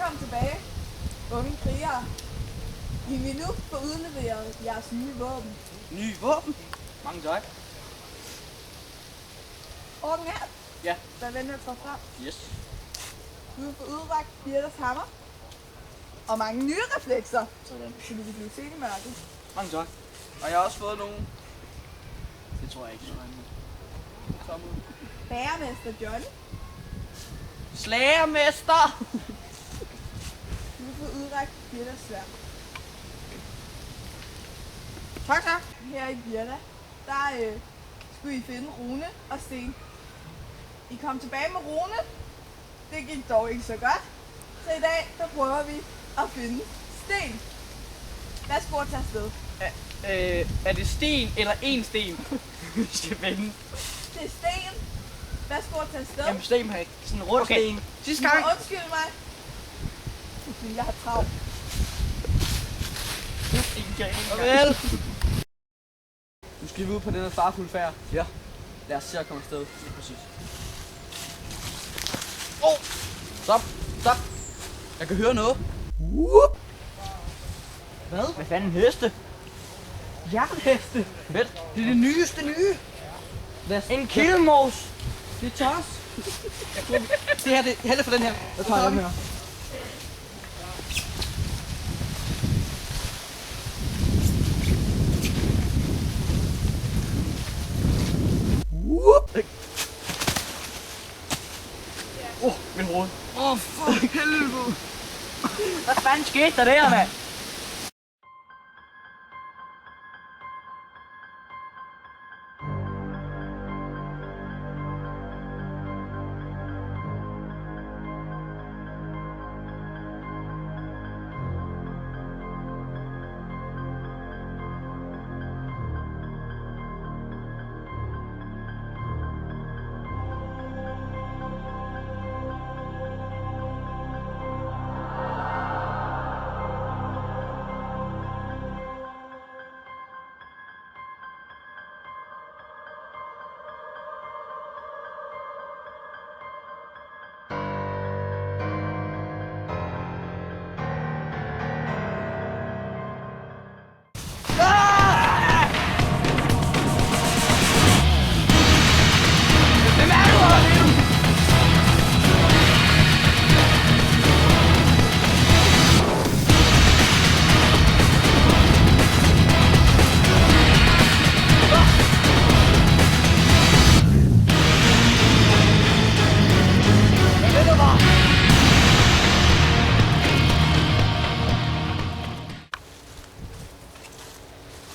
Velkommen tilbage, unge krigere. I vil nu få udleveret jeres nye våben. Nye våben? Mange tak. Orden her. Ja. Vær venlig at træde frem. Yes. Du vil få udrakt Birters hammer. Og mange nye reflekser, Sådan. så du kan blive set i mørket. Mange tak. Og jeg har også fået nogle... Det tror jeg ikke, så meget. Kom ud. Bagermester Johnny. Slagermester! Du vil få udrakt Birters sværd. Tak, tak. Her i Birta, der skulle I finde Rune og Sten. I kom tilbage med Rune. Det gik dog ikke så godt. Så i dag, der prøver vi at finde Sten. Værsgo at tage afsted. Er det sten eller en sten, vi skal finde? Det er Sten. Værsgo at tage afsted. Jamen, sten har ikke sådan en rund sten. Sidste gang. Undskyld mig. Fordi jeg har travlt. Farvel. Nu skal vi ud på den her farfulde færd. Ja. Lad os se at komme afsted. Lige præcis. Stop. Stop. Jeg kan høre noget. Hvad? Hvad fanden heste? Jernheste. Fedt. Det er det nyeste nye. En kildemos. Det er tos. Det her, det er for den her. Jeg tager den her. Min hoved. For helvede. Hvad fanden skete der der, mand?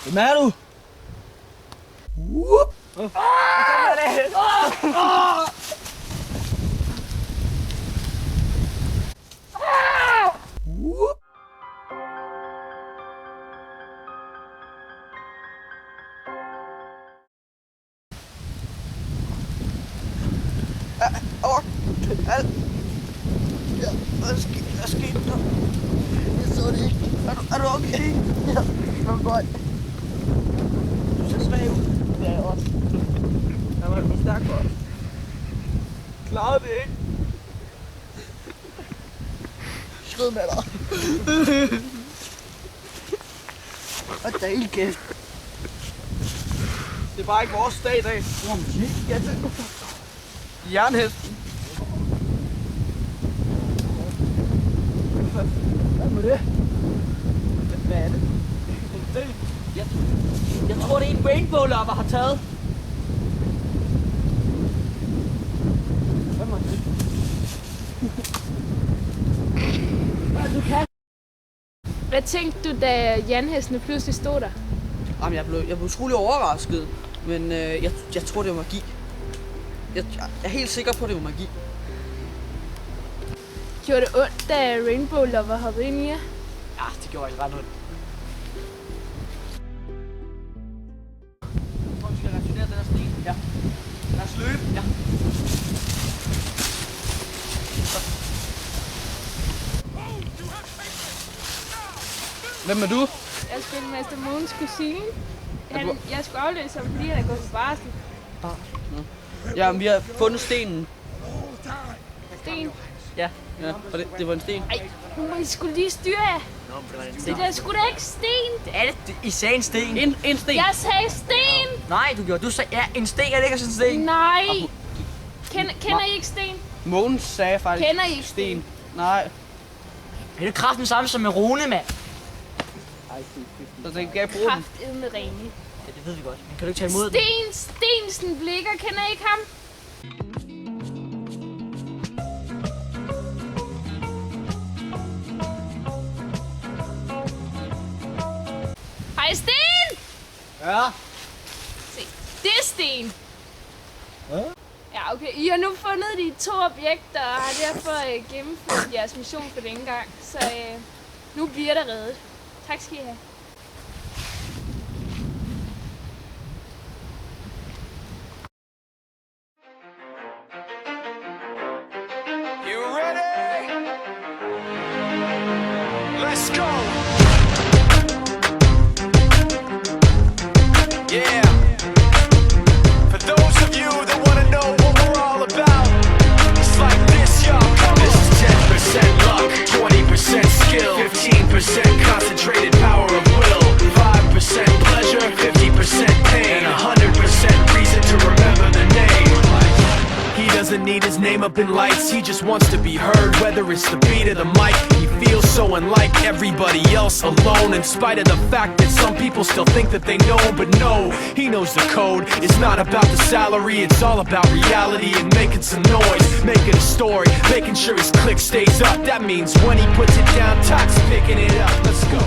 Hvem er du? Hvad skete der? Jeg så det ikke. Er du okay? Ja, det var godt. Du ser svag ud. Det er jeg også. Jeg var for stærk for os. Klarede det ikke. Skrid med dig. Og da helt kæft. Det er bare ikke vores dag i dag. Ja, det. Jernhesten. Hvad med det? Hvad er det? Jeg tror, det er en rainbow lover har taget. Hvad må det? Du kan. Hvad tænkte du, da jernhestene pludselig stod der? Jamen, jeg blev utrolig overrasket, men jeg tror, det var magi. Jeg er helt sikker på, at det var magi. Gjorde det ondt, da Rainbow Lover hoppede ind i jer? Ja, det gjorde ikke ret ondt. Jeg tror, vi skal returnere den her sten. Ja. Lad os løbe. Ja. Hvem er du? Jeg er spilmester Mogens kusine. Jeg skulle afløse ham, fordi han er gået på barsel. Ja, men vi har fundet stenen. Sten. Ja, og det var en sten. Ej, nu må I skulle lige styre jer. Nå, men det var en Det sten. der er sgu da ikke sten. Det er det. I sagde en sten. En sten. Jeg sagde sten. Nej, du gjorde. Du sagde, ja, en sten. Jeg ligger sådan en sten. Nej. Kender I ikke sten? Mogens sagde faktisk Kender I ikke sten. Nej. Er det kraften samme som med Rune, mand? Så den kan jeg bruge den. Kraftedme Rene. Ja, det ved vi godt. Men kan du ikke tage imod den? Stensen Blikker, kender I ikke ham? Hej Sten! Ja. Se, det er Sten. Ja, okay. I har nu fundet de 2 objekter og har derfor gennemført jeres mission for denne gang. Så nu bliver der reddet. Tak skal I have. You ready? Let's go. Yeah. For those of you that want to know what we're all about, it's like this, y'all. This is 10% luck, 20% skill, 15% concentrated power of will, 5% pleasure, 50% pain, and 100% reason to remember the name. He doesn't need his name up in lights, he just wants to be heard, whether it's the beat or the mic. He feels so unlike everybody else, alone, in spite of the fact that some people still think that they know. But no, he knows the code. It's not about the salary, it's all about reality and making some noise, making a story, making sure his click stays up. That means when he puts it down, Tox picking it up. Let's go.